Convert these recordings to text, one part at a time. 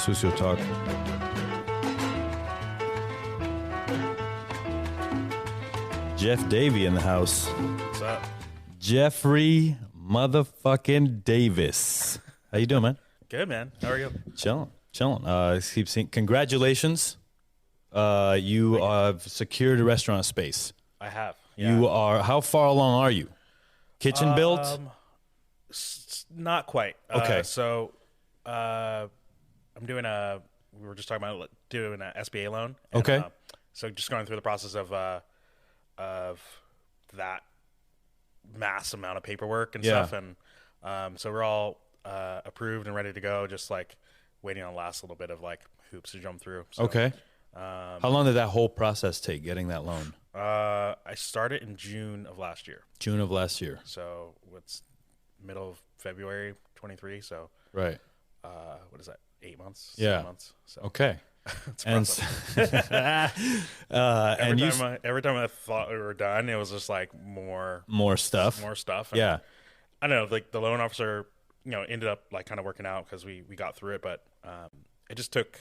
Sucio Talk. Geoff Davey in the house. What's up? Jeffrey motherfucking Davis. How you doing, man? Good, man. How are you? Chilling. Keep seeing. Congratulations. You have secured a restaurant space. I have. Yeah. You are. How far along are you? Kitchen built? Not quite. Okay. I'm doing we were just talking about doing an SBA loan. Okay. So just going through the process of that mass amount of paperwork and stuff. And so we're all approved and ready to go. Just like waiting on the last little bit of like hoops to jump through. So, Okay. How long did that whole process take, getting that loan? I started in June of last year. June of last year. So what's middle of February 23. So Right. what is that? 8 months? Yeah. 7 months. So Okay. it's And every time I thought we were done, it was just like more stuff. And Yeah. I don't know, like the loan officer, ended up like kind of working out because we got through it, but it just took.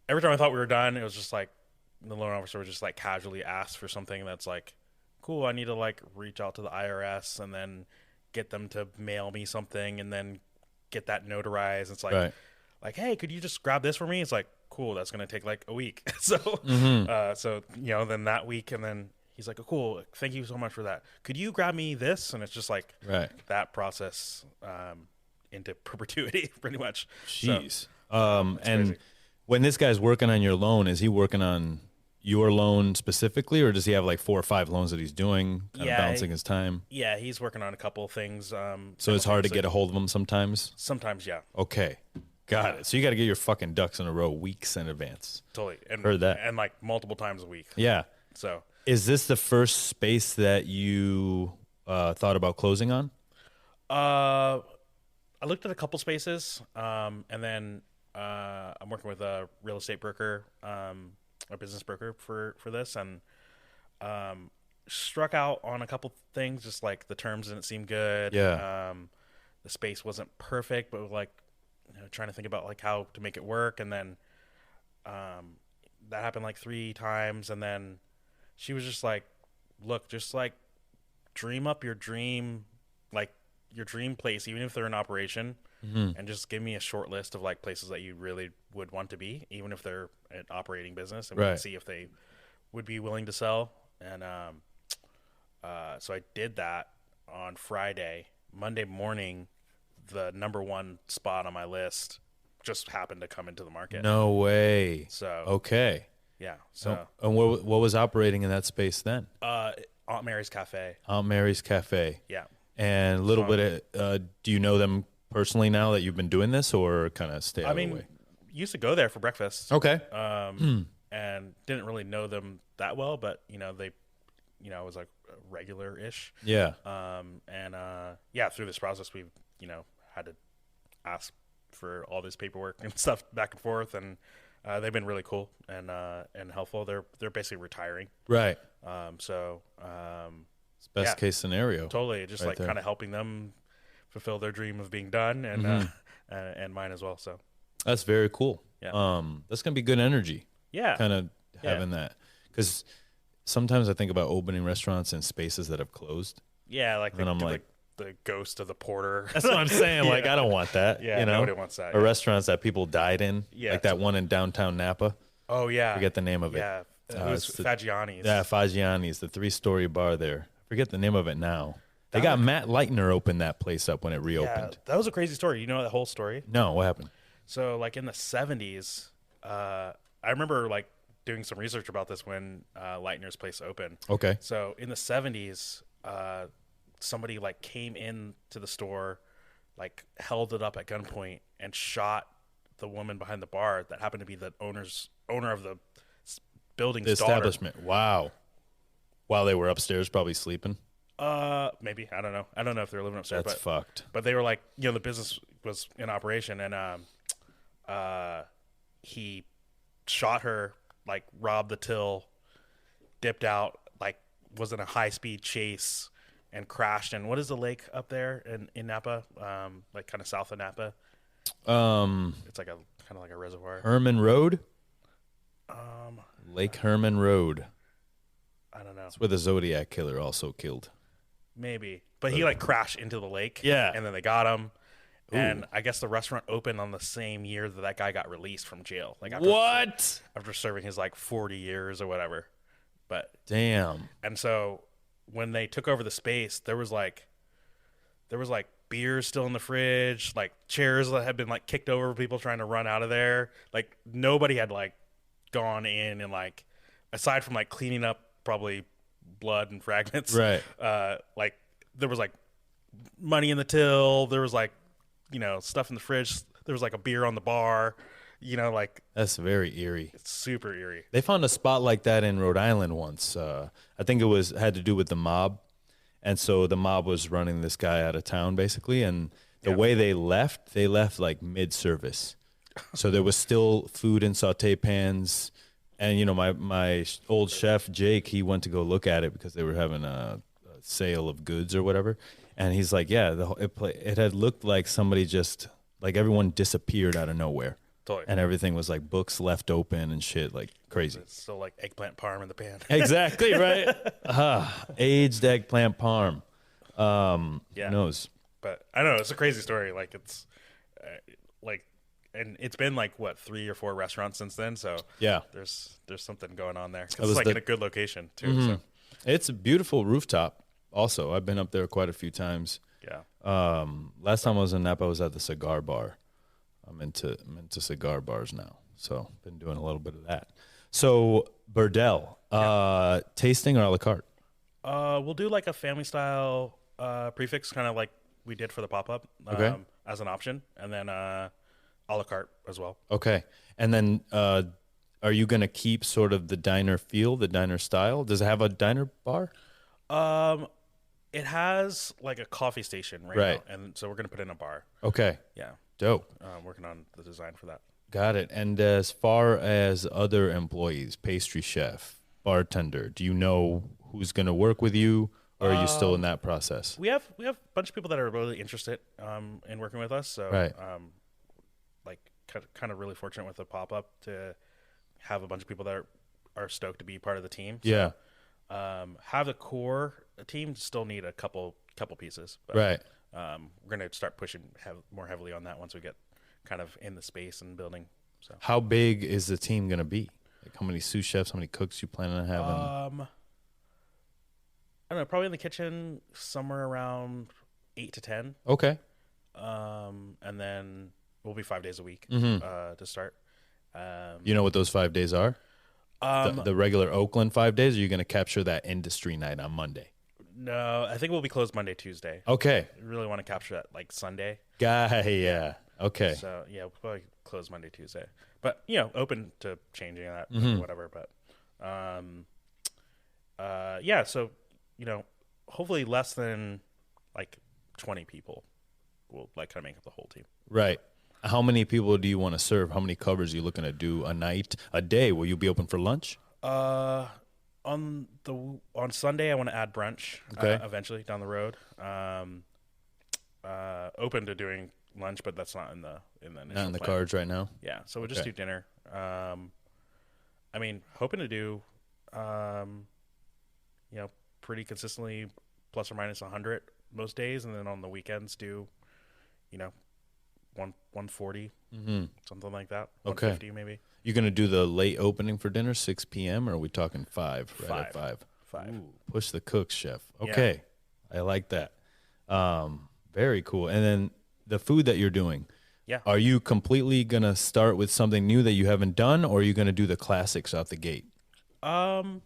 Every time I thought we were done, it was just like the loan officer would just like casually ask for something that's like, cool, I need to like reach out to the IRS and then get them to mail me something and then get that notarized. It's like, Right. like, hey, could you just grab this for me? It's like, cool, that's going to take like a week. So, then that week, and then he's like, oh, cool, thank you so much for that. Could you grab me this? And it's just like that process into perpetuity, pretty much. Jeez. So, and crazy. When this guy's working on your loan, is he working on your loan specifically, or does he have like 4 or 5 loans that he's doing, kind of balancing his time? Yeah, he's working on a couple of things. So it's hard to get a hold of him sometimes? Sometimes, yeah. Okay. Got it. So you got to get your fucking ducks in a row weeks in advance. Totally. And, Heard that. And like multiple times a week. Yeah. So is this the first space that you thought about closing on? I looked at a couple spaces, and then I'm working with a real estate broker, a business broker for this, and struck out on a couple things. Just like the terms didn't seem good. Yeah. The space wasn't perfect, but like trying to think about like how to make it work, and then that happened like 3 times, and then she was just like, look, just like dream up your dream, like your dream place, even if they're in operation, and just give me a short list of like places that you really would want to be, even if they're an operating business, and we can see if they would be willing to sell. And so I did that on Friday. Monday morning, the number 1 spot on my list just happened to come into the market. No way. So okay. Yeah. So and what was operating in that space then? Aunt Mary's Cafe. Aunt Mary's Cafe. Yeah. And a little bit of, do you know them personally now that you've been doing this, or kind of stay out of the way? Used to go there for breakfast. Okay. And didn't really know them that well, but they, I was like regular-ish. Yeah. Through this process, we've, had to ask for all this paperwork and stuff back and forth, and they've been really cool and helpful. They're basically retiring. Right. It's best case scenario. Totally. Just right like there. kind of helping them fulfill their dream of being done, and mine as well. So that's very cool. Yeah. That's gonna be good energy. Yeah. Kind of having that, because sometimes I think about opening restaurants in spaces that have closed. Yeah, like and I'm like the ghost of the porter. That's what I'm saying. Yeah. Like, I don't want that. Yeah, nobody wants that. Or restaurants that people died in. Yeah, like that one in downtown Napa. Oh yeah, I forget the name of it. Yeah, it was Fagiani's. Yeah, Fagiani's, the 3-story bar there. I forget the name of it now. They got Matt Leitner open that place up when it reopened. Yeah, that was a crazy story. You know that whole story? No, what happened? So like in the 70s, I remember like doing some research about this when Leitner's place opened. Okay. So in the 70s, somebody like came in to the store, like held it up at gunpoint and shot the woman behind the bar that happened to be the owner of the building's establishment. daughter. Wow. While they were upstairs, probably sleeping. Maybe, I don't know. I don't know if they're living upstairs. That's fucked. But they were like, the business was in operation, and he shot her, like robbed the till, dipped out, like was in a high speed chase, and crashed. And what is the lake up there in Napa? Like kind of south of Napa. It's like a kind of like a reservoir. Herman Road, Um, Lake Herman Road. I don't know. That's where the Zodiac killer also killed. Maybe, but he like crashed into the lake. Yeah. and then they got him. Ooh. And I guess the restaurant opened on the same year that guy got released from jail. Like after serving his like 40 years or whatever. But damn. And so when they took over the space, there was like beers still in the fridge, like chairs that had been like kicked over, people trying to run out of there. Like nobody had like gone in and like, aside from like cleaning up probably blood and fragments. Right. Like there was like money in the till. There was like, stuff in the fridge. There was like a beer on the bar, like. That's very eerie. It's super eerie. They found a spot like that in Rhode Island once. I think it had to do with the mob. And so the mob was running this guy out of town basically. And the way they left like mid-service. So there was still food in saute pans. And, my old chef, Jake, he went to go look at it because they were having a sale of goods or whatever. And he's like, yeah, it had looked like somebody just, like everyone disappeared out of nowhere. Totally. And everything was like books left open and shit, like crazy. It's still like eggplant parm in the pan. Exactly, right? Aged eggplant parm. Who knows? But I don't know. It's a crazy story. Like it's and it's been like what 3 or 4 restaurants since then. So yeah, there's something going on there. It's like in a good location too. Mm-hmm. So it's a beautiful rooftop. Also, I've been up there quite a few times. Yeah. Last time I was in Napa, I was at the cigar bar. I'm into cigar bars now, so been doing a little bit of that. So Burdell, tasting or a la carte? We'll do like a family style prefix, kind of like we did for the pop up, as an option, and then a la carte as well. Okay, and then are you gonna keep sort of the diner feel, the diner style? Does it have a diner bar? It has like a coffee station right now, and so we're gonna put in a bar. Okay. Yeah. Dope. Working on the design for that. Got it. And as far as other employees, pastry chef, bartender, do you know who's going to work with you, or are you still in that process? We have a bunch of people that are really interested in working with us. So like kind of really fortunate with the pop up to have a bunch of people that are stoked to be part of the team. So, yeah. Have the core team, still need a couple pieces. But, right. We're going to start pushing more heavily on that once we get kind of in the space and building. So, how big is the team going to be? Like how many sous chefs, how many cooks you planning on having? I don't know, probably in the kitchen somewhere around 8 to 10. Okay. And then we'll be 5 days a week to start. You know what those 5 days are? The regular Oakland 5 days, or are you going to capture that industry night on Monday? No, I think we'll be closed Monday, Tuesday. Okay. We really want to capture that like Sunday. Yeah. Okay. So yeah, we'll probably close Monday, Tuesday. But open to changing that or whatever. But yeah, so hopefully less than like 20 people will like kind of make up the whole team. Right. How many people do you want to serve? How many covers are you looking to do a night, a day? Will you be open for lunch? On Sunday, I want to add brunch. Okay. Eventually down the road. Open to doing lunch, but that's not in the initial not in the plan. cards right now. Yeah, so we'll just do dinner. I mean, hoping to do, pretty consistently plus or minus 100 most days, and then on the weekends do, 140, something like that. 150 maybe. You're going to do the late opening for dinner, 6 p.m., or are we talking 5? Right at 5. 5. Ooh, push the cooks, chef. Okay. Yeah. I like that. Very cool. And then the food that you're doing. Yeah. Are you completely going to start with something new that you haven't done, or are you going to do the classics out the gate? The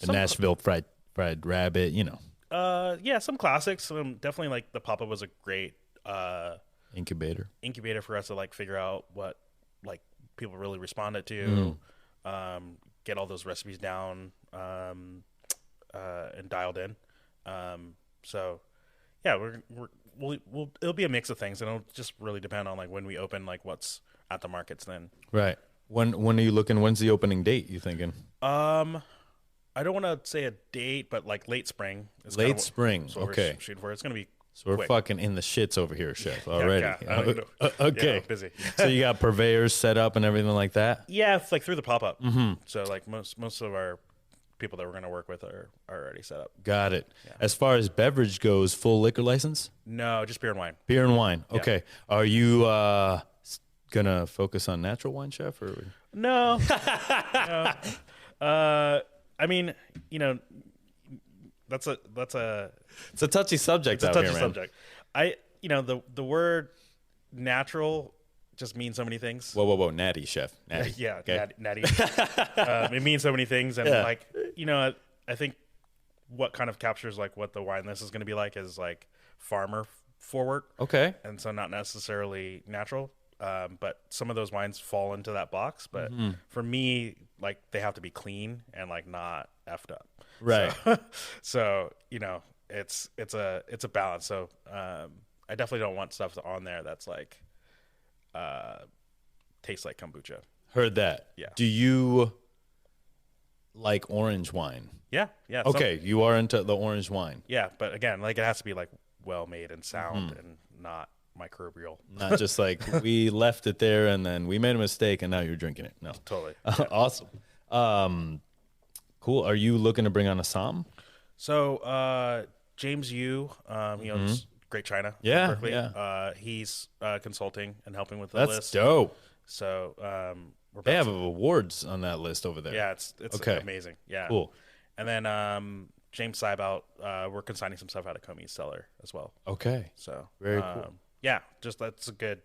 Nashville fried rabbit, Yeah, some classics. Definitely like the pop-up was a great incubator for us to like figure out what like people really responded to, get all those recipes down and dialed in. So yeah, we'll it'll be a mix of things, and it'll just really depend on like when we open, like what's at the markets then. Right. When are you looking? When's the opening date? You thinking? I don't want to say a date, but like late spring. Late spring. So okay. we're shooting for. It's going to be So we're quick. fucking in the shits over here, chef, already. Okay. Okay. Busy. So you got purveyors set up and everything like that? Yeah, it's like through the pop-up. So like most of our people that we're going to work with are already set up. Got it. As far as beverage goes, full liquor license? No, just beer and wine. Beer and wine. Okay. Are you going to focus on natural wine, chef? Or? No. No. I mean, it's a touchy subject. It's a touchy here, man. subject. The word natural just means so many things. Whoa, natty, chef. Natty. Yeah, okay. natty. It means so many things, and I think what kind of captures like what the wine list is going to be like is like farmer forward. Okay. And so not necessarily natural, but some of those wines fall into that box. But for me, like they have to be clean and like not effed up. Right. So it's a balance. So I definitely don't want stuff on there that's like tastes like kombucha. Heard that. Yeah. Do you like orange wine? Yeah. Okay, you are into the orange wine. Yeah, but again, like it has to be like well made and sound and not microbial. Not just like we left it there and then we made a mistake and now you're drinking it. No. Totally. Awesome. Cool. Are you looking to bring on a som? So James Yu, he owns Great China. Yeah, Berkeley. yeah. He's consulting and helping with the That's list. dope. So They have awards on that list over there. Yeah, it's okay. amazing. Yeah. Cool. And then James Seibout, we're consigning some stuff out of Comey's cellar as well. Okay. So very cool. Yeah, just it's a good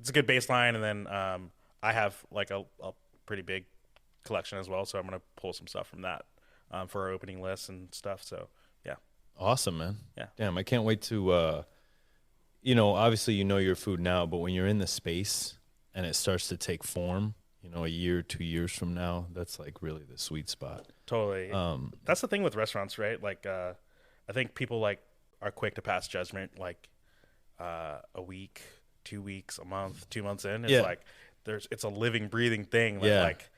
baseline, and then I have like a pretty big collection as well, so I'm gonna pull some stuff from that for our opening list and stuff. So yeah. Awesome, man. Yeah. Damn, I can't wait to obviously your food now, but when you're in the space and it starts to take form, a year, 2 years from now, that's like really the sweet spot. Totally. That's the thing with restaurants, right? Like I think people like are quick to pass judgment like a week, 2 weeks, a month, 2 months in. It's like it's a living, breathing thing. Like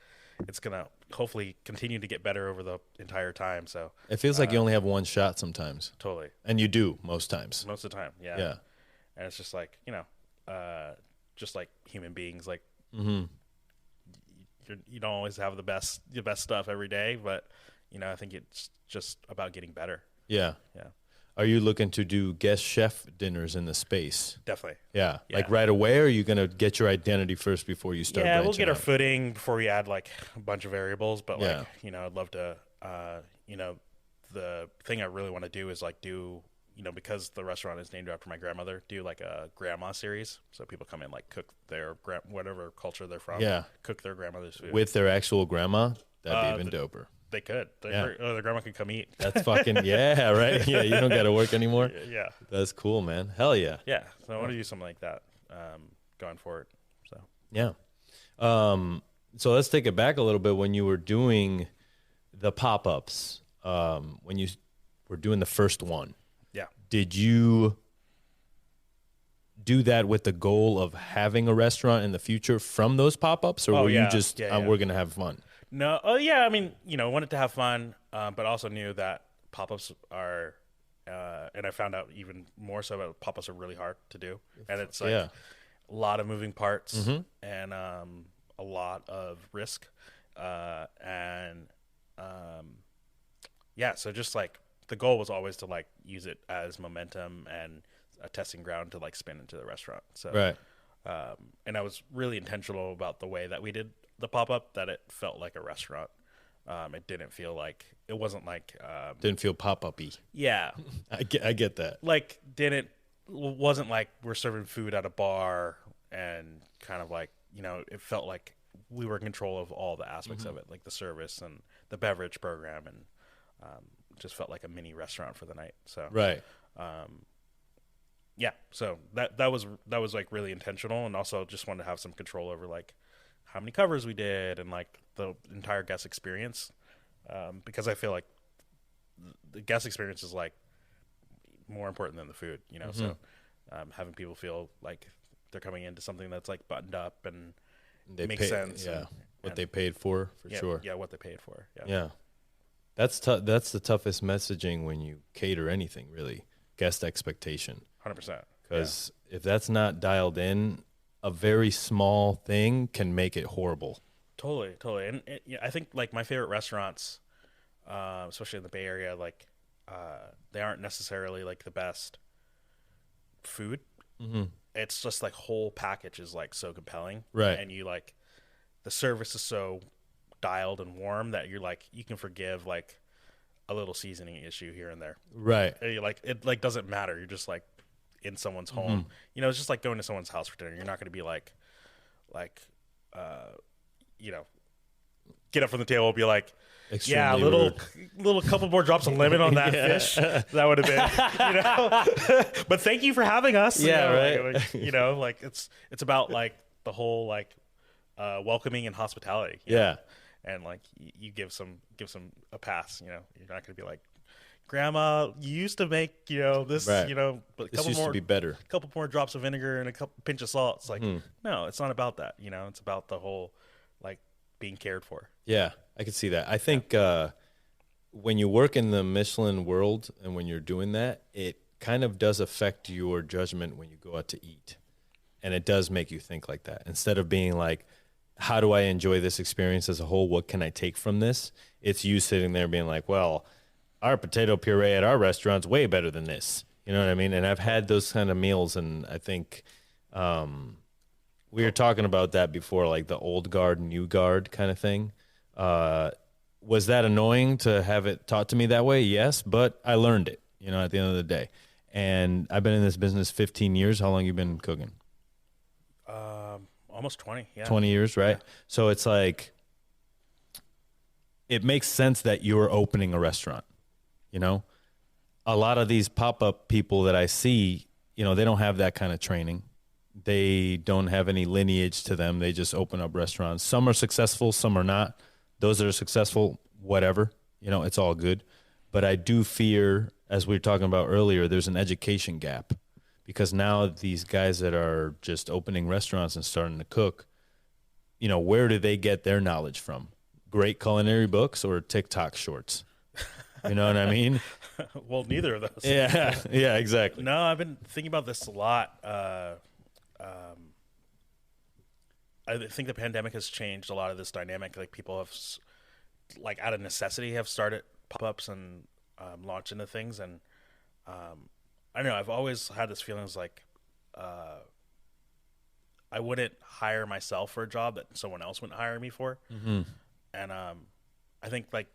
it's gonna hopefully continue to get better over the entire time. So it feels like you only have one shot sometimes. Totally. And you do most times. Most of the time, yeah. Yeah. And it's just like, just like human beings, like you don't always have the best stuff every day, but I think it's just about getting better. Yeah. Yeah. Are you looking to do guest chef dinners in the space? Definitely. Yeah. Like right away, or are you going to get your identity first before you start? Yeah, we'll get our footing before we add like a bunch of variables. But like, I'd love to, the thing I really want to do is like because the restaurant is named after my grandmother, do like a grandma series. So people come in, like cook their whatever culture they're from. Yeah. Cook their grandmother's food. With their actual grandma? That'd be even doper. They could. Their grandma could come eat. That's fucking, right? Yeah, you don't got to work anymore. Yeah. That's cool, man. Hell yeah. Yeah. So I want to do something like that going forward. So. Yeah. So let's take it back a little bit. When you were doing the pop-ups, when you were doing the first one, did you do that with the goal of having a restaurant in the future from those pop-ups, or were you just we're gonna have fun? No. Oh yeah. I mean, wanted to have fun, but also knew that pop-ups are, and I found out even more so that pop-ups are really hard to do, and it's like a lot of moving parts and a lot of risk, so just like the goal was always to like use it as momentum and a testing ground to like spin into the restaurant. So right. And I was really intentional about the way that we did the pop-up, that it felt like a restaurant. It didn't feel like, it wasn't like didn't feel pop-up-y. Yeah. I get that. Like wasn't like we're serving food at a bar and kind of like, it felt like we were in control of all the aspects of it, like the service and the beverage program, and just felt like a mini restaurant for the night. So right. So that was like really intentional, and also just wanted to have some control over like how many covers we did and like the entire guest experience, because I feel like the guest experience is like more important than the food, So having people feel like they're coming into something that's like buttoned up and makes sense. Yeah, what they paid for sure. Yeah, what they paid for. Yeah. That's the toughest messaging when you cater anything, really. Guest expectation. 100%. Because if that's not dialed in, a very small thing can make it horrible. Totally. And I think like my favorite restaurants, especially in the Bay Area, like they aren't necessarily like the best food. Mm-hmm. It's just like whole package is like so compelling, Right? And you like the service is so dialed and warm that you're like you can forgive like a little seasoning issue here and there, Right? and you're like it like doesn't matter. You're just like in someone's home. You know, it's just like going to someone's house for dinner. You're not going to be like, you know, get up from the table and be like, Extremely little couple more drops of lemon on that fish. That would have been, you know. But thank you for having us. Yeah, right. Like, you know, like it's about like the whole like welcoming and hospitality. You know? And like you give some a pass. You know, you're not going to be like, Grandma, you used to make, you know, this, you know, but this used to be better. A couple more drops of vinegar and a couple pinch of salt. It's like, no, it's not about that. You know, it's about the whole, like, being cared for. Yeah, I can see that. I think when you work in the Michelin world and when you're doing that, it kind of does affect your judgment when you go out to eat. And it does make you think like that. Instead of being like, how do I enjoy this experience as a whole? What can I take from this? It's you sitting there being like, well, our potato puree at our restaurant's way better than this. You know what I mean? And I've had those kind of meals, and I think we were talking about that before, like the old guard, new guard kind of thing. Was that annoying to have it taught to me that way? Yes, but I learned it, you know, at the end of the day. And I've been in this business 15 years. How long you been cooking? Almost 20, yeah. 20 years, right? Yeah. So it's like, it makes sense that you're opening a restaurant. You know, a lot of these pop-up people that I see, you know, they don't have that kind of training. They don't have any lineage to them. They just open up restaurants. Some are successful, some are not. Those that are successful, whatever, you know, it's all good. But I do fear, as we were talking about earlier, there's an education gap, because now these guys that are just opening restaurants and starting to cook, you know, where do they get their knowledge from? Great culinary books or TikTok shorts? You know what I mean? Well, neither of those. Yeah, yeah, exactly. No, I've been thinking about this a lot. I think the pandemic has changed a lot of this dynamic. Like people have, like out of necessity, have started pop-ups and launch into things. And I don't know. I've always had this feeling like I wouldn't hire myself for a job that someone else wouldn't hire me for. Mm-hmm. And I think like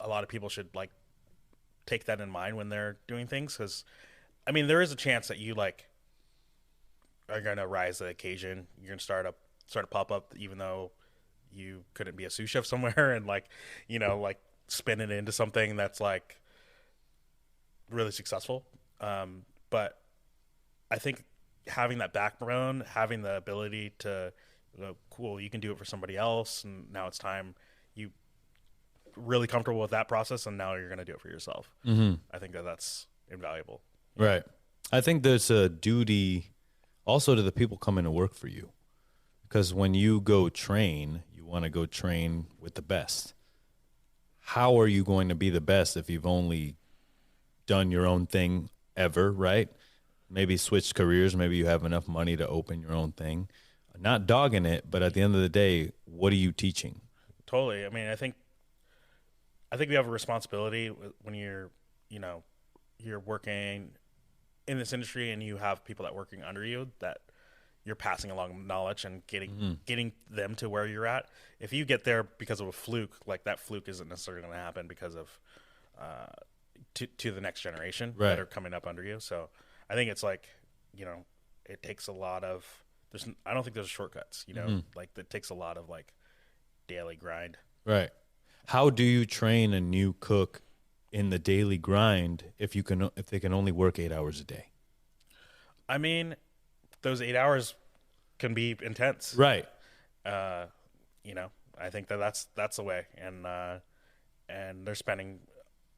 a lot of people should like take that in mind when they're doing things, because I mean there is a chance that you like are gonna rise to the occasion. You're gonna start a pop up even though you couldn't be a sous chef somewhere, and like, you know, like spin it into something that's like really successful. But I think having that backbone, having the ability to, you know, cool, you can do it for somebody else, and now it's time you really comfortable with that process, and now you're going to do it for yourself. Mm-hmm. I think that's invaluable. Right. I think there's a duty also to the people coming to work for you, because when you go train, you want to go train with the best. How are you going to be the best if you've only done your own thing ever, right? Maybe switched careers. Maybe you have enough money to open your own thing. Not dogging it, but at the end of the day, what are you teaching? Totally. I mean, I think we have a responsibility when you're, you know, you're working in this industry and you have people that working under you, that you're passing along knowledge and getting them to where you're at. If you get there because of a fluke, like that fluke isn't necessarily going to happen because of to the next generation that are coming up under you. So I think it's like, you know, it takes a lot of I don't think there's shortcuts, you know, like it takes a lot of like daily grind. Right. How do you train a new cook in the daily grind if they can only work 8 hours a day? I mean, those 8 hours can be intense. Right. You know, I think that's the way. And they're spending,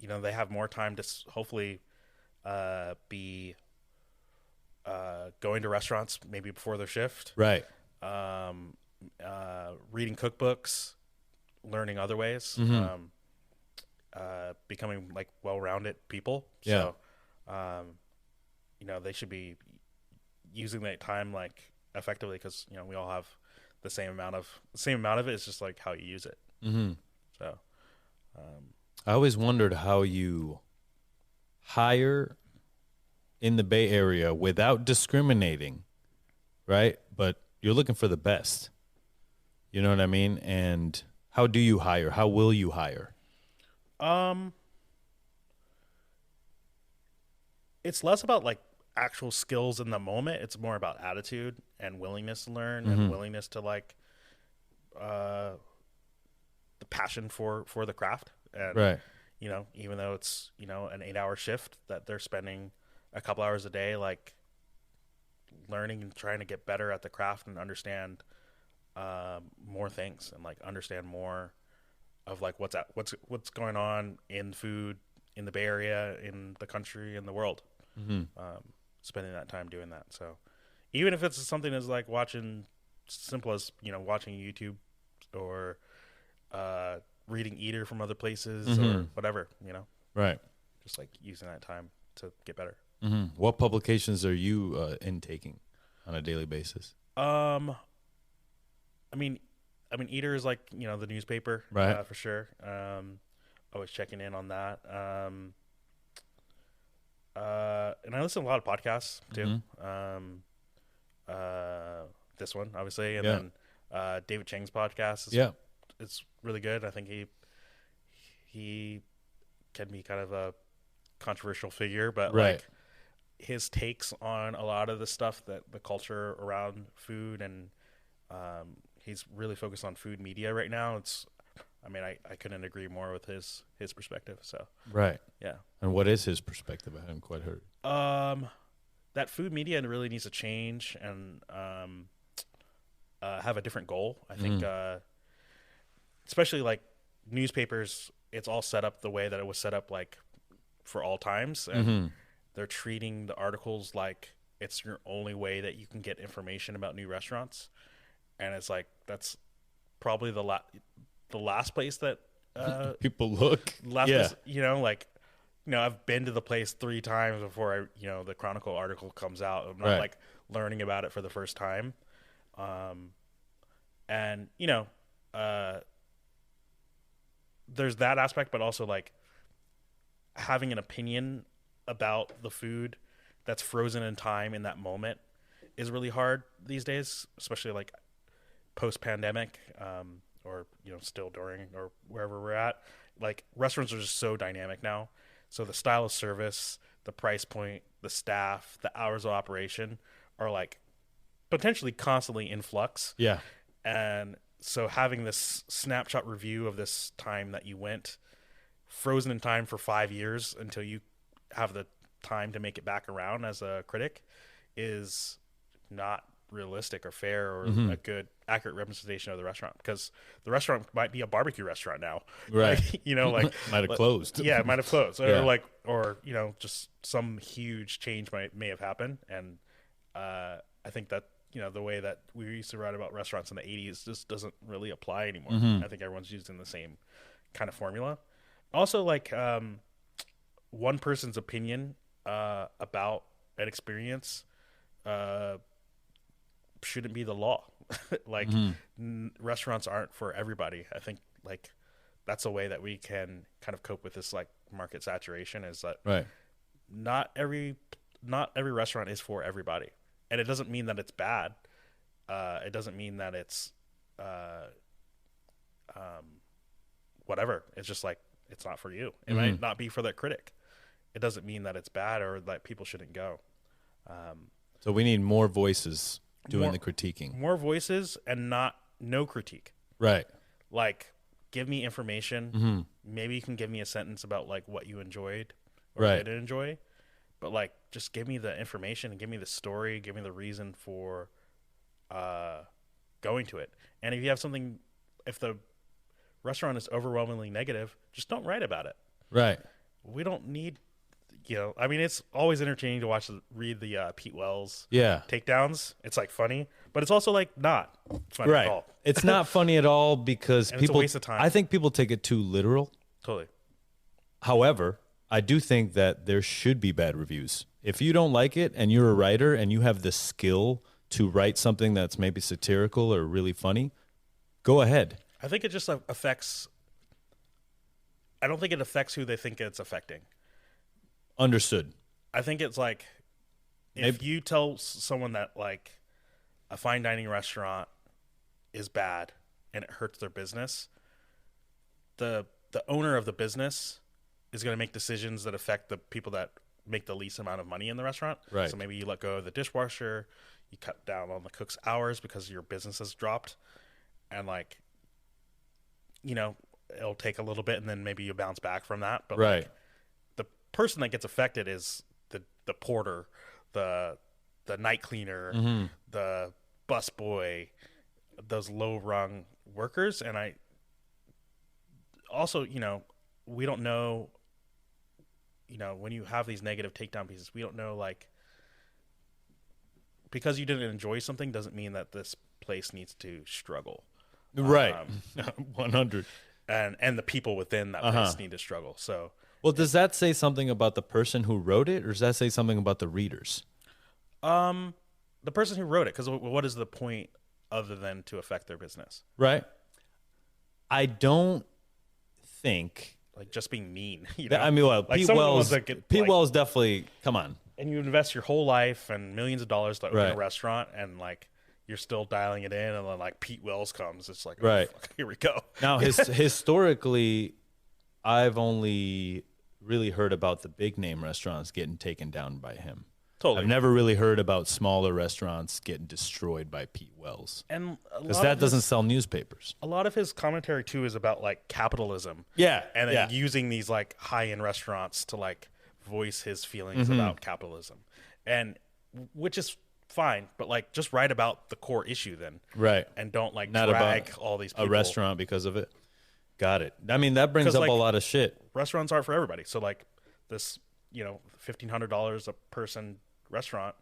you know, they have more time to hopefully be going to restaurants maybe before their shift. Right. Reading cookbooks, learning other ways, becoming like well-rounded people. Yeah. So, they should be using that time like effectively, because we all have the same amount of it. It's just like how you use it. Mm-hmm. So I always wondered how you hire in the Bay Area without discriminating, right? But you're looking for the best. You know what I mean? And how do you hire? How will you hire? It's less about like actual skills in the moment. It's more about attitude and willingness to learn, and willingness to like the passion for the craft. And Right. even though it's an 8-hour shift that they're spending a couple hours a day, like learning and trying to get better at the craft and understand more things, and like understand more of like what's going on in food in the Bay Area, in the country, in the world. Spending that time doing that. So even if it's something as like simple as watching YouTube or reading Eater from other places or whatever, Right. just like using that time to get better. What publications are you intaking on a daily basis? I mean, Eater is like the newspaper, right? For sure. Always checking in on that. And I listen to a lot of podcasts too. This one, obviously, and then David Chang's podcast it's really good. I think he can be kind of a controversial figure, but like his takes on a lot of the stuff, that the culture around food, and he's really focused on food media right now. I couldn't agree more with his perspective. So yeah. And what is his perspective? I haven't quite heard. That food media really needs to change and have a different goal. I think, especially like newspapers, it's all set up the way that it was set up like for all times, and they're treating the articles like it's your only way that you can get information about new restaurants, and it's like that's probably the last place that people look. Place, I've been to the place 3 times before the Chronicle article comes out. I'm not like learning about it for the first time. And there's that aspect, but also like having an opinion about the food that's frozen in time in that moment is really hard these days, especially like post-pandemic, or still during, or wherever we're at. Like restaurants are just so dynamic now. So the style of service, the price point, the staff, the hours of operation are like potentially constantly in flux. Yeah. And so having this snapshot review of this time that you went, frozen in time for 5 years until you have the time to make it back around as a critic, is not realistic or fair or a good accurate representation of the restaurant, because the restaurant might be a barbecue restaurant now, right? Like might have closed. Yeah, it might have closed. Or just some huge change may have happened. And I think that the way that we used to write about restaurants in the 80s just doesn't really apply anymore. I think everyone's using the same kind of formula. Also, like one person's opinion about an experience shouldn't be the law. Like restaurants aren't for everybody. I think like that's a way that we can kind of cope with this like market saturation, is that not every restaurant is for everybody. And it doesn't mean that it's bad. It doesn't mean that it's whatever. It's just like it's not for you. It might not be for that critic. It doesn't mean that it's bad or that people shouldn't go. So we need more voices doing the critiquing. More voices and no critique. Right. Like, give me information. Maybe you can give me a sentence about like what you enjoyed or didn't enjoy. But like, just give me the information and give me the story, give me the reason for going to it. And if you have something, if the restaurant is overwhelmingly negative, just don't write about it. Right. We don't need, it's always entertaining to read the Pete Wells takedowns. It's like funny, but it's also like not funny at all. It's not funny at all because people, it's a waste of time. I think people take it too literal. Totally. However, I do think that there should be bad reviews If you don't like it and you're a writer and you have the skill to write something that's maybe satirical or really funny, go ahead. I think it just affects. I don't think it affects who they think it's affecting. Understood. I think it's like if you tell someone that like a fine dining restaurant is bad and it hurts their business, the owner of the business is going to make decisions that affect the people that make the least amount of money in the restaurant. Right. So maybe you let go of the dishwasher, you cut down on the cook's hours because your business has dropped, and like, you know, it'll take a little bit and then maybe you bounce back from that. But right. like, the person that gets affected is the porter, the night cleaner, Mm-hmm. the bus boy, those low rung workers. And I also, you know, we don't know, you know, when you have these negative takedown pieces, we don't know, like, because you didn't enjoy something doesn't mean that this place needs to struggle. Right. 100. And the people within that place need to struggle. So, well, does that say something about the person who wrote it, or does that say something about the readers? the person who wrote it, because what is the point other than to affect their business? Right. I don't think, like, just being mean. You know? I mean, well, like Pete Wells definitely, come on. And you invest your whole life and millions of dollars to open Right. a restaurant, and like you're still dialing it in, and then like Pete Wells comes, it's like, oh, Right. fuck, here we go. Now, historically, I've only really heard about the big name restaurants getting taken down by him. Totally. I've never really heard about smaller restaurants getting destroyed by Pete Wells. And because that doesn't sell newspapers. A lot of his commentary too is about like capitalism. Yeah. And then using these like high-end restaurants to like voice his feelings about capitalism. And which is fine, but like just write about the core issue then. Right. And don't like Not drag about all these people. a restaurant because of it. Got it. I mean, that brings up like, a lot of shit. Restaurants aren't for everybody. So like this, $1,500 a person restaurant,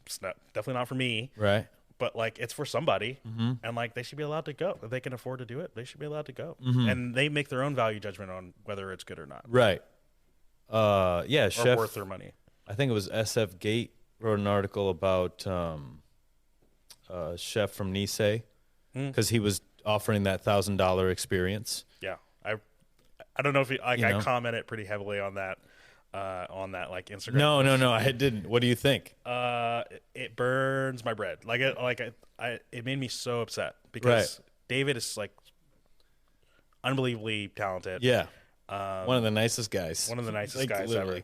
it's not, definitely not for me. Right. But like it's for somebody, and like they should be allowed to go. If they can afford to do it, they should be allowed to go. And they make their own value judgment on whether it's good or not. Right. Yeah, or Chef, worth their money. I think it was SF Gate wrote an article about a chef from Nice because he was offering that $1,000 experience. Yeah, I don't know if I commented pretty heavily on that like Instagram. No, I didn't. What do you think? It burns my bread. It made me so upset because David is like unbelievably talented. Yeah, one of the nicest guys. One of the nicest guys literally.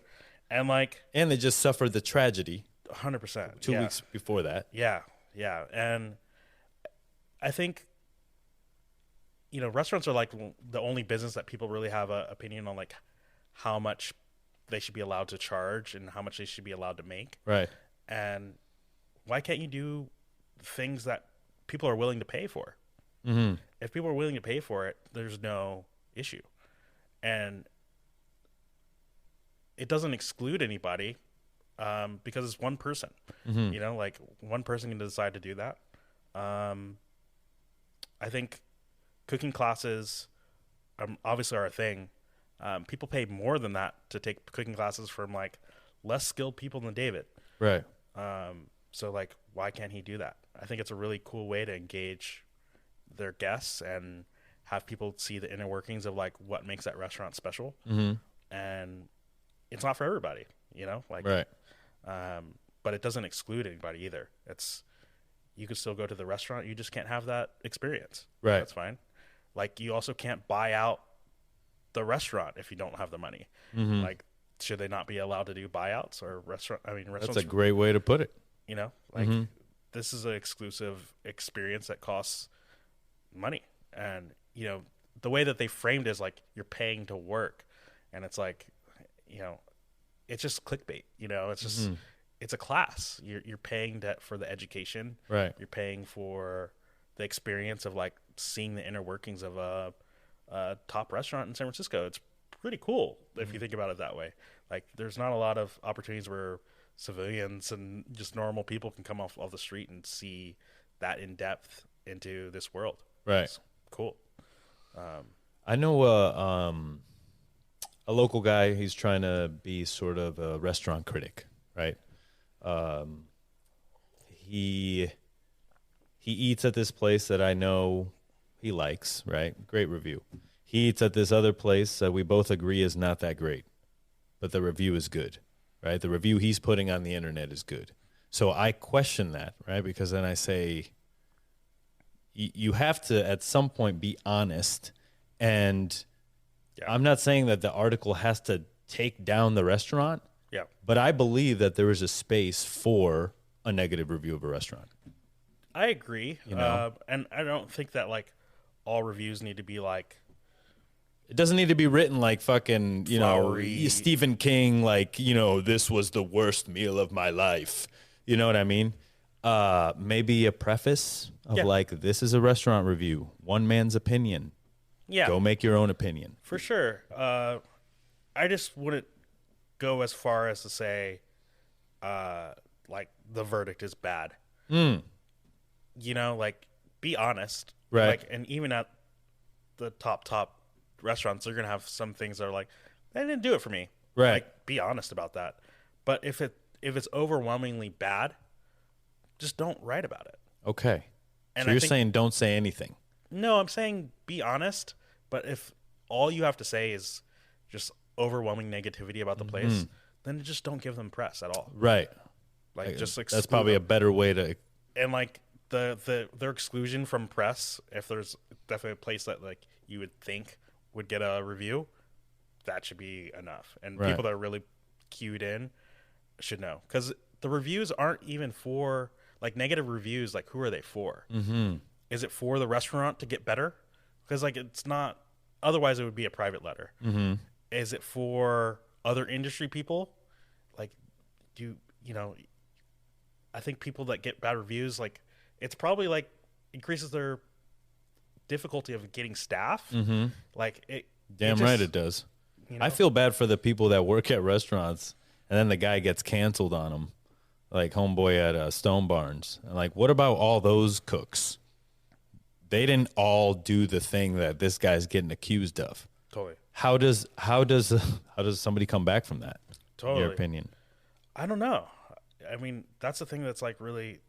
ever. And they just suffered the tragedy 100%. 2 weeks before that. Yeah. And I think, restaurants are like the only business that people really have an opinion on, like how much they should be allowed to charge and how much they should be allowed to make. Right. And why can't you do things that people are willing to pay for? Mm-hmm. If people are willing to pay for it, there's no issue. And it doesn't exclude anybody because it's one person. Mm-hmm. Like one person can decide to do that. I think cooking classes obviously are a thing. People pay more than that to take cooking classes from like less skilled people than David. Right. So like, why can't he do that? I think it's a really cool way to engage their guests and have people see the inner workings of like what makes that restaurant special. Mm-hmm. And it's not for everybody, right. But it doesn't exclude anybody either. You could still go to the restaurant. You just can't have that experience. Right. That's fine. Like you also can't buy out the restaurant if you don't have the money. Mm-hmm. Like, should they not be allowed to do buyouts or restaurants? That's a great way to put it. This is an exclusive experience that costs money. And, the way that they framed it is like you're paying to work. And it's like, it's just clickbait, it's just, it's a class. You're paying for the education. Right. You're paying for the experience of like seeing the inner workings of a top restaurant in San Francisco. It's pretty cool if you think about it that way. Like there's not a lot of opportunities where civilians and just normal people can come off the street and see that in depth into this world. Right. It's cool. I know a local guy. He's trying to be sort of a restaurant critic, right? He eats at this place that I know he likes, right? Great review. He eats at this other place that we both agree is not that great, but the review is good, right? The review he's putting on the internet is good. So I question that, right? Because then I say, you have to at some point be honest. And I'm not saying that the article has to take down the restaurant, but I believe that there is a space for a negative review of a restaurant. I agree. And I don't think that like all reviews need to be like, it doesn't need to be written like fucking, flowery. Stephen King, like, this was the worst meal of my life. You know what I mean? Maybe a preface of like, this is a restaurant review, one man's opinion. Yeah. Go make your own opinion. For sure. I just wouldn't go as far as to say, like, the verdict is bad. Like, be honest. Right. Like, and even at the top restaurants, they're going to have some things that are like, they didn't do it for me. Right. Like, be honest about that. But if it's overwhelmingly bad, just don't write about it. Okay. And so you're saying don't say anything. No, I'm saying be honest. But if all you have to say is just overwhelming negativity about the place, then just don't give them press at all. Right. Like, just that's probably a better way to. And like their exclusion from press, if there's definitely a place that like you would think would get a review, that should be enough. And people that are really cued in should know, because the reviews aren't even for like negative reviews. Like, who are they for? Is it for the restaurant to get better? Because like it's not. Otherwise, it would be a private letter. Is it for other industry people? Like, I think people that get bad reviews, like, it's probably like increases their difficulty of getting staff. Like it. Damn right it does. I feel bad for the people that work at restaurants, and then the guy gets canceled on them, like homeboy at Stone Barns. Like, what about all those cooks? They didn't all do the thing that this guy's getting accused of. Totally. How does somebody come back from that? Totally. In your opinion? I don't know. I mean, that's the thing that's like really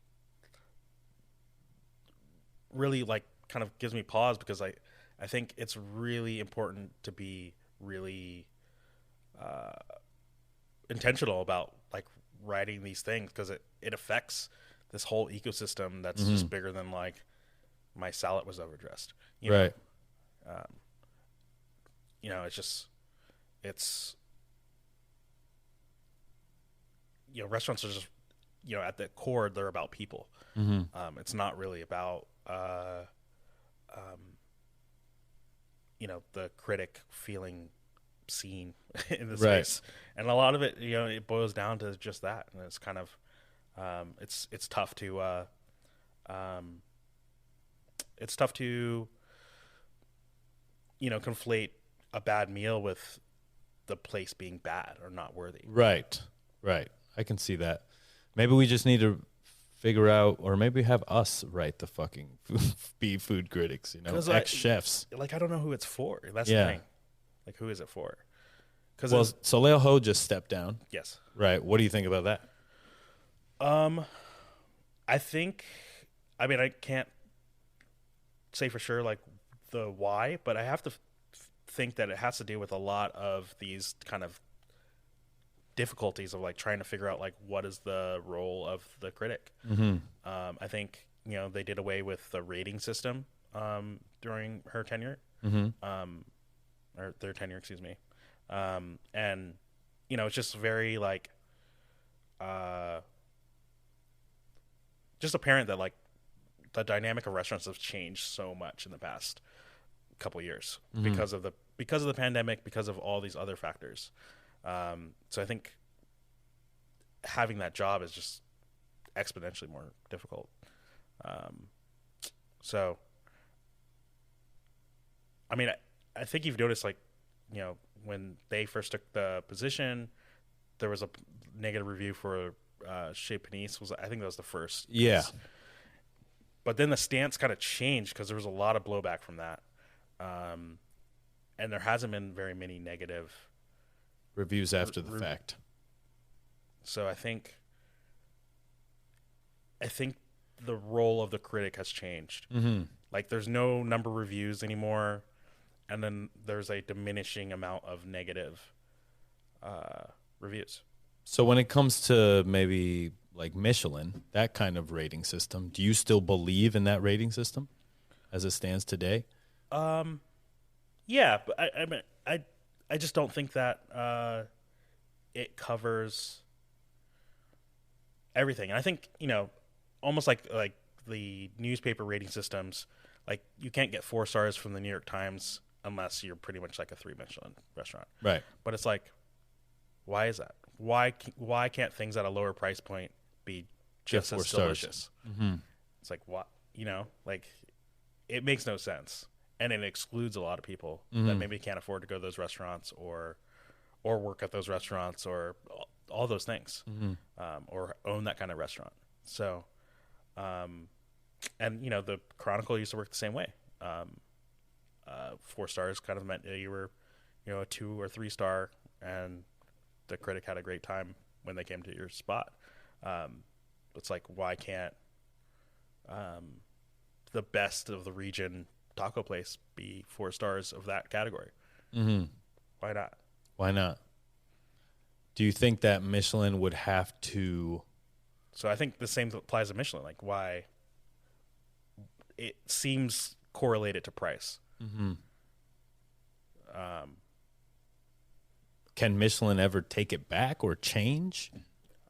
like kind of gives me pause, because I think it's really important to be really intentional about like writing these things, because it affects this whole ecosystem that's just bigger than like my salad was overdressed. Right. It's restaurants are just, at the core, they're about people. It's not really about, the critic feeling seen in the space. And a lot of it, it boils down to just that. And it's kind of, it's tough to, conflate a bad meal with the place being bad or not worthy. Right. I can see that. Maybe we just need to figure out, or maybe have us write the fucking be food critics, ex-chefs. Like, I don't know who it's for. That's the thing. Like, who is it for? Well, Soleil Ho just stepped down. Yes. Right. What do you think about that? I can't say for sure like the why, but I have to think that it has to do with a lot of these kind of difficulties of like trying to figure out like what is the role of the critic. I think they did away with the rating system during her tenure, or their tenure, excuse me, and it's just very like just apparent that like the dynamic of restaurants has changed so much in the past couple years because of the pandemic, because of all these other factors. So I think having that job is just exponentially more difficult. So, I mean, I think you've noticed, like, when they first took the position, there was a negative review for Chez Panisse. I think that was the first. Yeah. But then the stance kind of changed because there was a lot of blowback from that. And there hasn't been very many negative reviews after the fact. So I think the role of the critic has changed. Mm-hmm. Like there's no number reviews anymore, and then there's a diminishing amount of negative reviews. So when it comes to maybe like Michelin, that kind of rating system, do you still believe in that rating system as it stands today? Yeah, but I mean, I just don't think that it covers everything. And I think, almost like the newspaper rating systems, like you can't get 4 stars from the New York Times unless you're pretty much like a 3 Michelin restaurant. Right. But it's like, why is that? Why can't things at a lower price point be just as delicious? Mm-hmm. It's like, what, like it makes no sense. And it excludes a lot of people that maybe can't afford to go to those restaurants or work at those restaurants or all those things, or own that kind of restaurant. So, and the Chronicle used to work the same way. 4 stars kind of meant that you were, a 2 or 3 star, and the critic had a great time when they came to your spot. It's like, why can't the best of the region taco place be 4 stars of that category? Mm-hmm. Why not? Why not? Do you think that Michelin would have to? So I think the same applies to Michelin. Like, why? It seems correlated to price. Mm-hmm. Can Michelin ever take it back or change?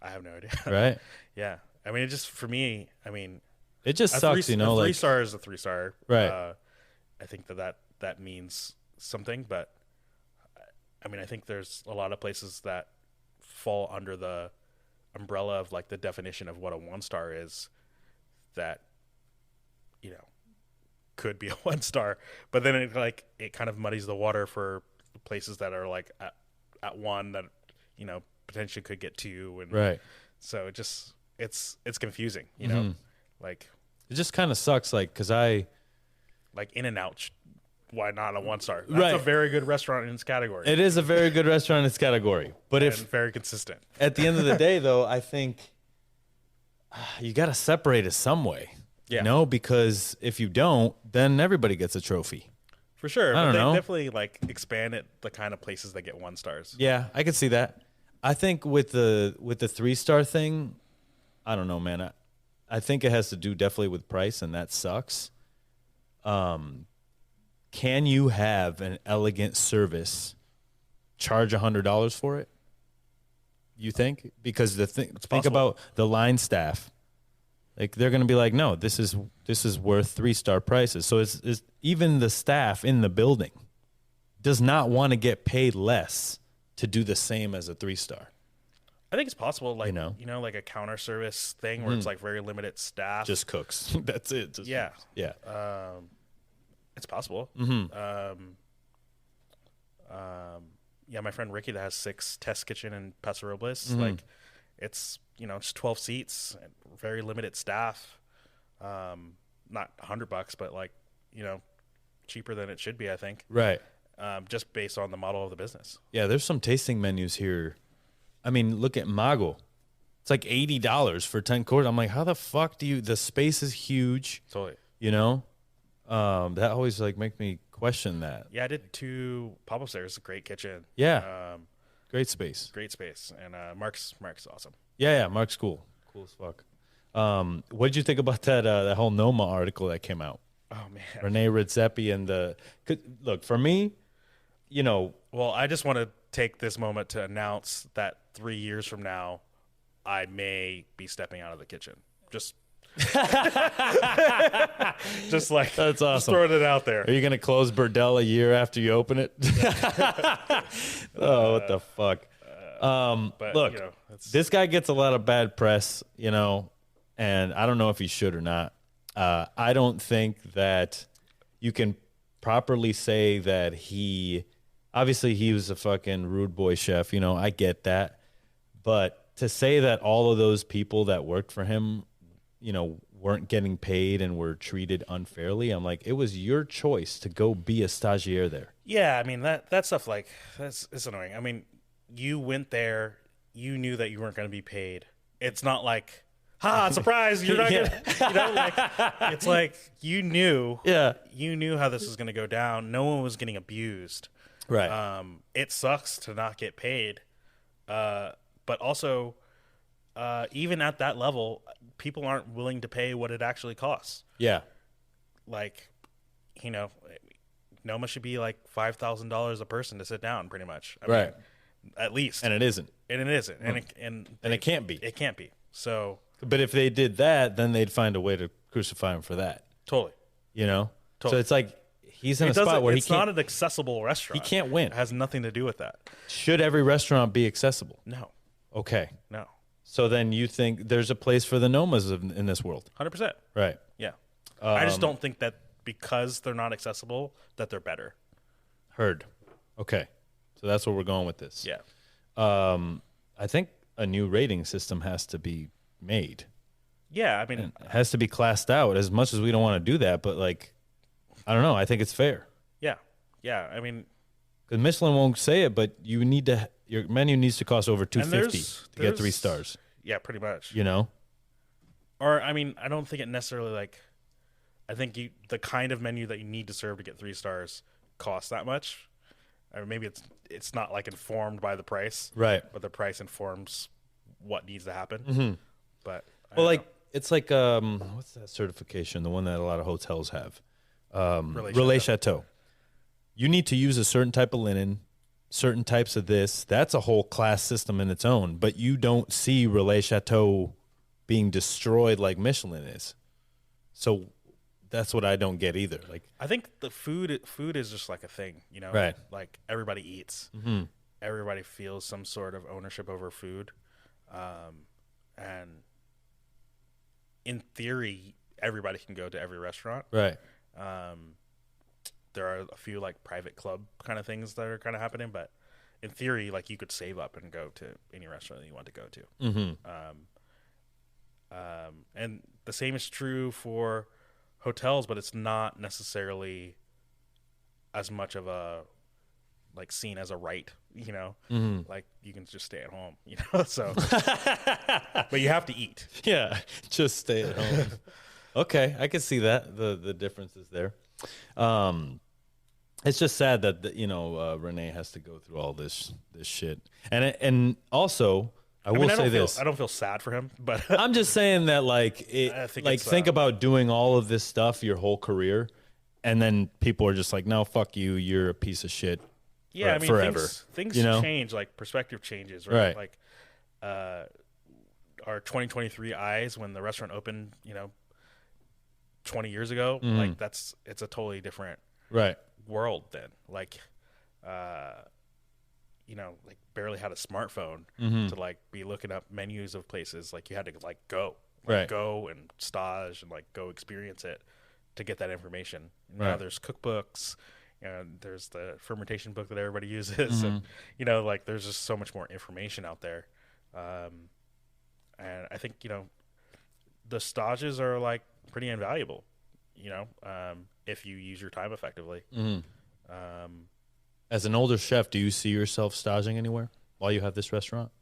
I have no idea. Right? Yeah. I mean, it just, for me, it just sucks, a 3 like star is a 3 star. Right. I think that means something, but I think there's a lot of places that fall under the umbrella of like the definition of what a 1 star is that, could be a 1 star, but then it kind of muddies the water for places that are like at 1 that, potentially could get 2. And right. So it's confusing, like it just kind of sucks. Like, cause like In-N-Out, why not a 1 star? That's right. a very good restaurant in its category. It is a very good restaurant in its category, but and very consistent. At the end of the day, though, I think you got to separate it some way. Yeah. Because if you don't, then everybody gets a trophy. For sure. I don't know. Definitely like expanded the kind of places that get 1 stars. Yeah, I can see that. I think with the 3-star thing, I don't know, man. I think it has to do definitely with price, and that sucks. Can you have an elegant service, charge $100 for it? You think? Because think about the line staff. Like they're going to be like, no, this is worth 3-star prices. So it's even the staff in the building does not want to get paid less to do the same as a 3-star. I think it's possible, like like a counter service thing where it's like very limited staff, just cooks. That's it. Yeah. It's possible. Yeah, my friend Ricky that has 6 test kitchen in Paso Robles. Like, it's it's 12 seats, and very limited staff. Not $100, but like cheaper than it should be, I think. Right. Just based on the model of the business. Yeah, there's some tasting menus here. I mean, look at Mago. It's like $80 for 10 courses. I'm like, how the fuck the space is huge. Totally. That always like make me question that. Yeah, I did 2 pop-ups there. It's a great kitchen. Yeah. Great space. Great space. And Mark's awesome. Yeah, Mark's cool. Cool as fuck. What did you think about that whole Noma article that came out? Oh, man. Rene Redzepi and look, for me, Well, I just want to take this moment to announce that 3 years from now, I may be stepping out of the kitchen. Just like, that's awesome. Just throwing it out there. Are you going to close Burdell a year after you open it? Oh, what the fuck. But, look, this guy gets a lot of bad press, and I don't know if he should or not. I don't think that you can properly say that obviously he was a fucking rude boy chef, I get that. But to say that all of those people that worked for him, weren't getting paid and were treated unfairly, I'm like, it was your choice to go be a stagiaire there. Yeah, I mean, that stuff, like, it's annoying. I mean, you went there, you knew that you weren't going to be paid. It's not like, surprise, you're not gonna, it's like you knew how this was going to go down. No one was getting abused. Right. It sucks to not get paid. But also, even at that level, people aren't willing to pay what it actually costs. Yeah. Like, Noma should be like $5,000 a person to sit down, pretty much. I mean, at least. And it isn't. And it isn't. And it can't be. It can't be. So. But if they did that, then they'd find a way to crucify him for that. Totally. Totally. So it's like he's in a spot where it's not an accessible restaurant. He can't win. It has nothing to do with that. Should every restaurant be accessible? No. Okay. No. So then you think there's a place for the Nomas in this world? 100%. Right. Yeah. I just don't think that because they're not accessible that they're better. Heard. Okay. So that's where we're going with this. Yeah. I think a new rating system has to be made. Yeah, I mean, it has to be classed out. As much as we don't want to do that, but like, I don't know. I think it's fair. Yeah. I mean, because Michelin won't say it, but your menu needs to cost over $250 to get 3 stars. Yeah, pretty much. Or I mean, I don't think it necessarily like. I think the kind of menu that you need to serve to get 3 stars costs that much. Or maybe it's not like informed by the price, right? But the price informs what needs to happen. Mm-hmm. But it's like what's that certification? The one that a lot of hotels have, Relais Chateau. You need to use a certain type of linen, certain types of this. That's a whole class system in its own. But you don't see Relais Chateau being destroyed like Michelin is. So that's what I don't get either. Like, I think the food is just like a thing, right? Like everybody eats, everybody feels some sort of ownership over food, and in theory, everybody can go to every restaurant, right? There are a few like private club kind of things that are kind of happening, but in theory, like you could save up and go to any restaurant that you want to go to. And the same is true for hotels, but it's not necessarily as much of a like seen as a right, like you can just stay at home, so but you have to eat. Yeah, just stay at home. Okay, I can see that the differences there. It's just sad that Rene has to go through all this shit, and also I will say this. I don't feel sad for him, but I'm just saying that think about doing all of this stuff your whole career, and then people are just like, no, fuck you, you're a piece of shit. Yeah, I mean, forever. Things change, like perspective changes, right? Like our 2023 eyes when the restaurant opened, 20 years ago, like it's a totally different world then. Like like barely had a smartphone to like be looking up menus of places. Like you had to go and stage and like go experience it to get that information. Now there's cookbooks and there's the fermentation book that everybody uses, and like there's just so much more information out there. And I think the stages are like pretty invaluable, if you use your time effectively. As an older chef, do you see yourself staging anywhere while you have this restaurant?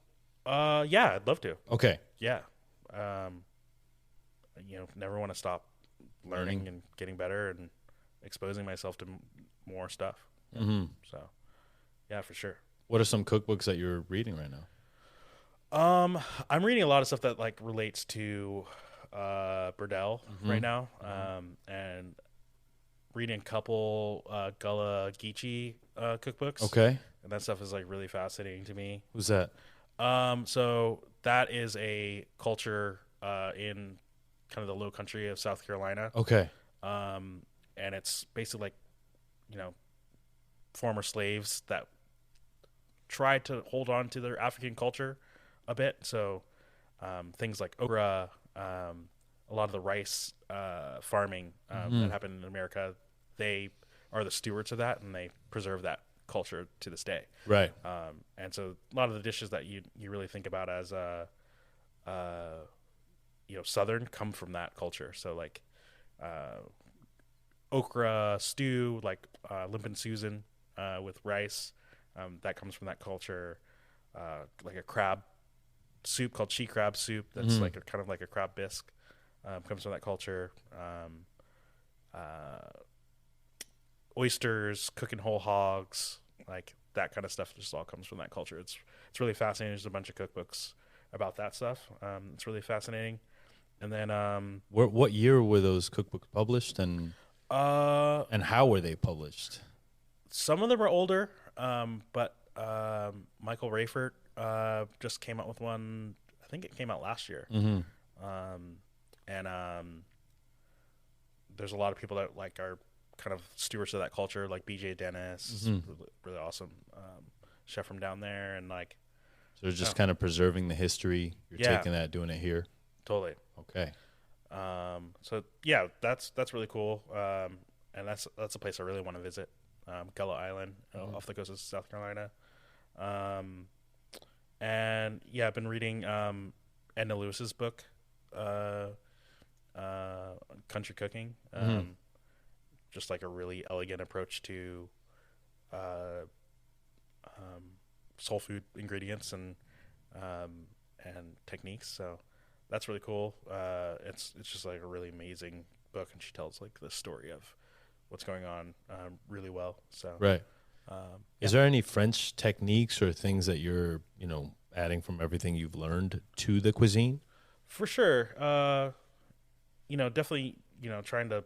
Yeah, I'd love to. Okay. Yeah. Never want to stop learning and getting better and exposing myself to more stuff. So, yeah, for sure. What are some cookbooks that you're reading right now? I'm reading a lot of stuff that like relates to Burdell right now, and reading a couple Gullah Geechee cookbooks. Okay, and that stuff is like really fascinating to me. Who's that? So that is a culture in kind of the low country of South Carolina. Okay, and it's basically like former slaves that tried to hold on to their African culture a bit. So things like okra, a lot of the rice farming that happened in America, they are the stewards of that, and they preserve that culture to this day. Right. And so a lot of the dishes that you really think about as Southern come from that culture. So like okra stew, like Limp and Susan with rice, that comes from that culture. Like a crab soup called she crab soup. That's like a kind of like a crab bisque. Comes from that culture. Oysters, cooking whole hogs, like that kind of stuff just all comes from that culture. It's really fascinating. There's a bunch of cookbooks about that stuff. It's really fascinating. And then what year were those cookbooks published, and how were they published? Some of them are older, but Michael Rayford just came out with one. I think it came out last year. And there's a lot of people that like are kind of stewards of that culture, like BJ Dennis, really awesome chef from down there, and like. So they're just kind of preserving the history. You're taking that, doing it here. Totally. Okay. So yeah, that's really cool. And that's a place I really want to visit. Gullah Island, off the coast of South Carolina. And yeah, I've been reading Edna Lewis's book, Country Cooking. Just like a really elegant approach to soul food ingredients and techniques. So that's really cool. It's just like a really amazing book, and she tells like the story of what's going on really well. So right. Is there any French techniques or things that you're adding from everything you've learned to the cuisine? For sure. Definitely trying to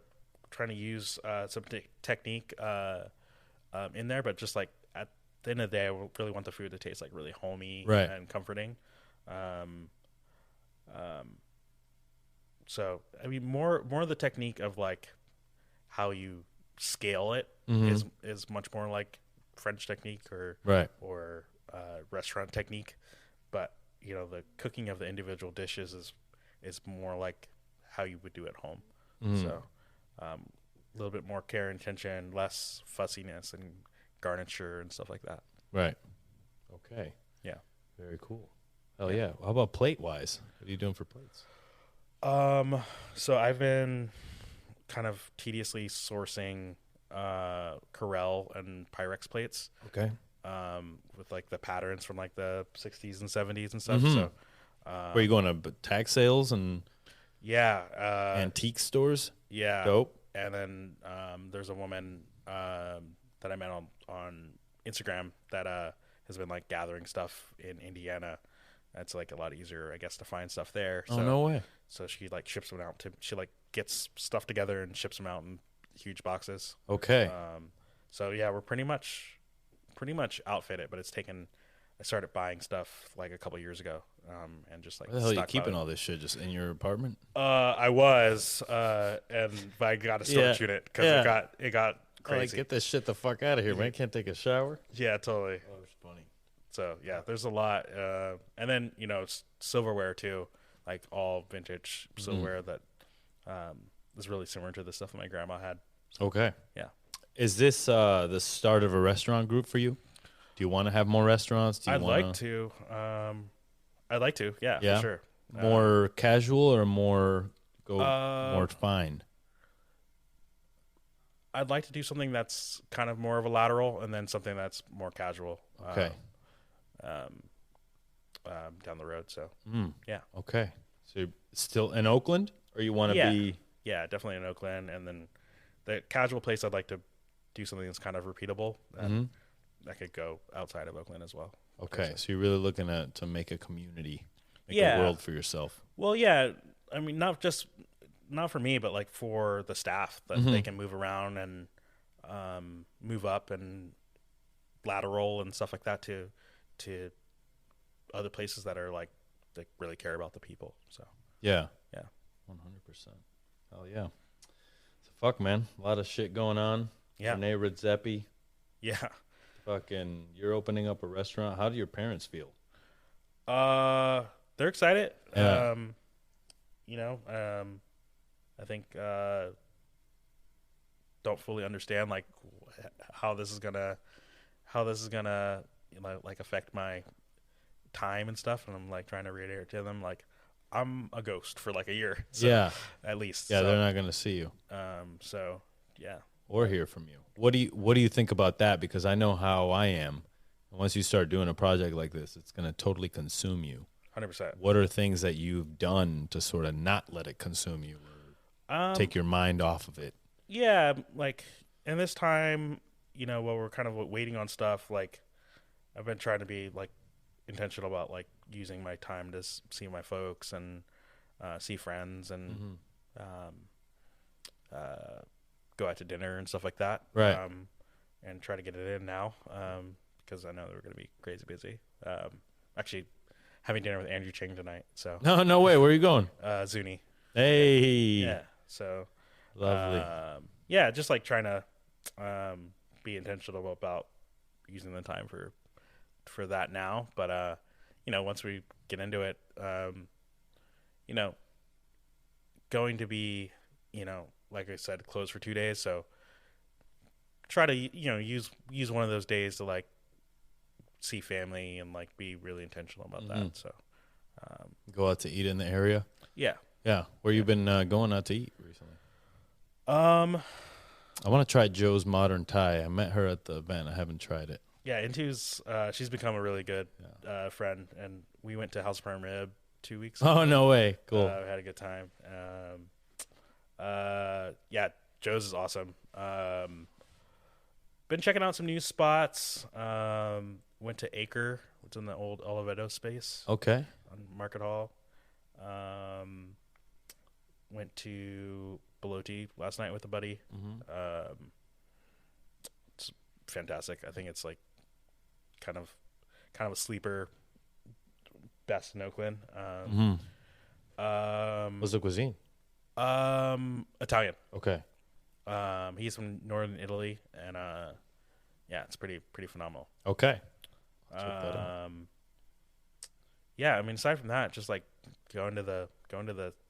use some technique in there, but just like at the end of the day, I really want the food to taste like really homey and comforting. So I mean, more of the technique of like how you scale it is much more like French technique or restaurant technique, but the cooking of the individual dishes is more like how you would do at home. So a little bit more care and attention, less fussiness and garniture and stuff like that. Right. Okay. Yeah. Very cool. Hell yeah. How about plate wise? What are you doing for plates? So I've been kind of tediously sourcing Corel and Pyrex plates. Okay. With like the patterns from like the 60s and 70s and stuff. So were you going to tag sales and antique stores? Yeah. Dope. And then there's a woman that I met on Instagram that has been like gathering stuff in Indiana. It's like a lot easier, I guess, to find stuff there. Oh, no way. So she like ships them out she like gets stuff together and ships them out in huge boxes. Okay. So yeah, we're pretty much outfitted, but I started buying stuff like a couple years ago, and just like. Where the hell are you keeping all this shit? Just in your apartment? I was, but I got a storage unit because it got crazy. Like, get this shit the fuck out of here, man! I can't take a shower. Yeah, totally. Oh, that's funny. So yeah, there's a lot, and then silverware too, like all vintage silverware that is really similar to the stuff that my grandma had. Okay. Yeah. Is this the start of a restaurant group for you? Do you want to have more restaurants? I'd like to. Yeah, for sure. More casual or more fine? I'd like to do something that's kind of more of a lateral, and then something that's more casual. Okay. Down the road. So yeah. Okay. So you're still in Oakland, or you want to be? Yeah, definitely in Oakland, and then the casual place I'd like to do something that's kind of repeatable, and that could go outside of Oakland as well. Okay, so you're really looking to make a community, make a world for yourself. Well, yeah, I mean, not for me, but like for the staff that they can move around and move up and lateral and stuff like that to other places that are like they really care about the people. So yeah, 100%. Hell yeah. So fuck, man, a lot of shit going on. Yeah, Rene Redzepi. Yeah. Fucking, you're opening up a restaurant. How do your parents feel? They're excited. Yeah. I think don't fully understand like how this is gonna like affect my time and stuff, and I'm like trying to reiterate to them like I'm a ghost for like a year. So, at least. Yeah, so, they're not gonna see you. So yeah. Or hear from you. What do you think about that? Because I know how I am. Once you start doing a project like this, it's gonna totally consume you. 100%. What are things that you've done to sort of not let it consume you or take your mind off of it? Yeah, like in this time, while we're kind of waiting on stuff, like I've been trying to be like intentional about like using my time to see my folks and see friends and go out to dinner and stuff like that. Right. And try to get it in now because I know that we're going to be crazy busy. Actually, having dinner with Andrew Ching tonight. So No way. Where are you going? Zuni. Hey. Yeah. So Lovely. yeah, just like trying to be intentional about using the time for that now. But once we get into it, going to be, like I said, closed for 2 days. So try to use one of those days to like see family and like be really intentional about that. So go out to eat in the area. Yeah. Where you been going out to eat recently? I want to try Joe's Modern Thai. I met her at the event. I haven't tried it. Yeah, Intu's she's become a really good friend, and we went to House of Prime Rib 2 weeks ago. Oh, no way. Cool. We had a good time. Yeah, Joe's is awesome. Been checking out some new spots. Went to Acre, which is in the old Oliveto space. Okay. On Market Hall. Went to Belotti last night with a buddy. It's fantastic. I think it's like kind of a sleeper best in Oakland. What's the cuisine? Italian. Okay. He's from northern Italy, and yeah, it's pretty phenomenal. Okay. Yeah, I mean, aside from that, just like going to the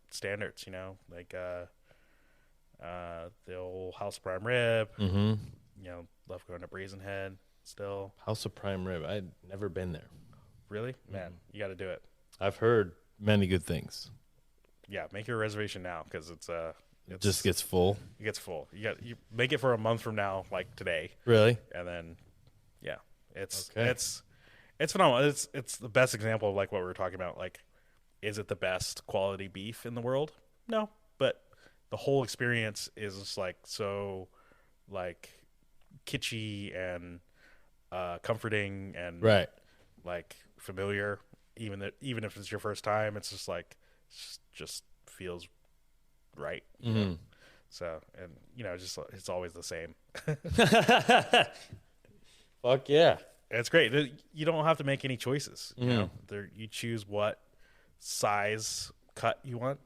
standards, like the old House of Prime Rib. Love going to Brazen Head still. House of Prime Rib. I'd never been there. Really? Man, you got to do it. I've heard many good things. Yeah, make your reservation now because it just gets full. It gets full. You make it for a month from now, like today. Really? And then, yeah, it's phenomenal. It's the best example of like what we were talking about. Like, is it the best quality beef in the world? No, but the whole experience is just like so, like, kitschy and comforting and right, like familiar. Even if it's your first time, it's just like just feels right. So, and just it's always the same. Fuck yeah. It's great. You don't have to make any choices. You choose what size cut you want.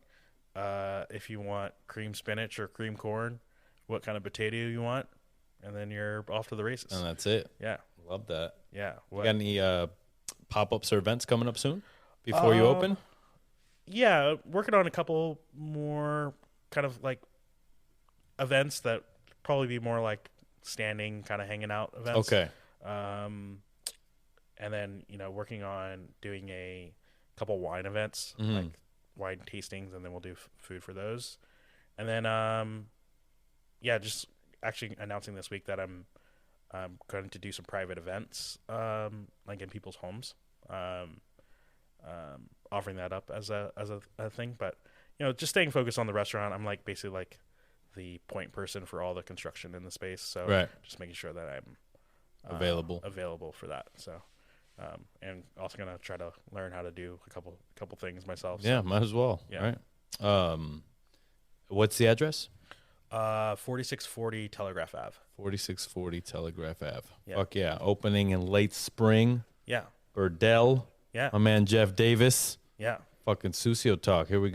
If you want cream spinach or cream corn, what kind of potato you want, and then you're off to the races. And that's it. Yeah. Love that. Yeah. You got any pop-ups or events coming up soon before you open? Yeah, working on a couple more kind of like events that probably be more like standing, kind of hanging out events. Okay. And then, working on doing a couple wine events, like wine tastings, and then we'll do food for those. And then, yeah, just actually announcing this week that I'm going to do some private events, like in people's homes, offering that up as a thing. But, just staying focused on the restaurant. I'm like basically like the point person for all the construction in the space. So right. Just making sure that I'm available for that. So, and also gonna try to learn how to do a couple things myself. Yeah, might as well. Yeah. Right. What's the address? 4640 Telegraph Ave. 4640 Telegraph Ave. Yeah. Fuck yeah! Opening in late spring. Yeah. Burdell. Yeah. My man Geoff Davis. Yeah. Fucking Sucio Talk. Here we go.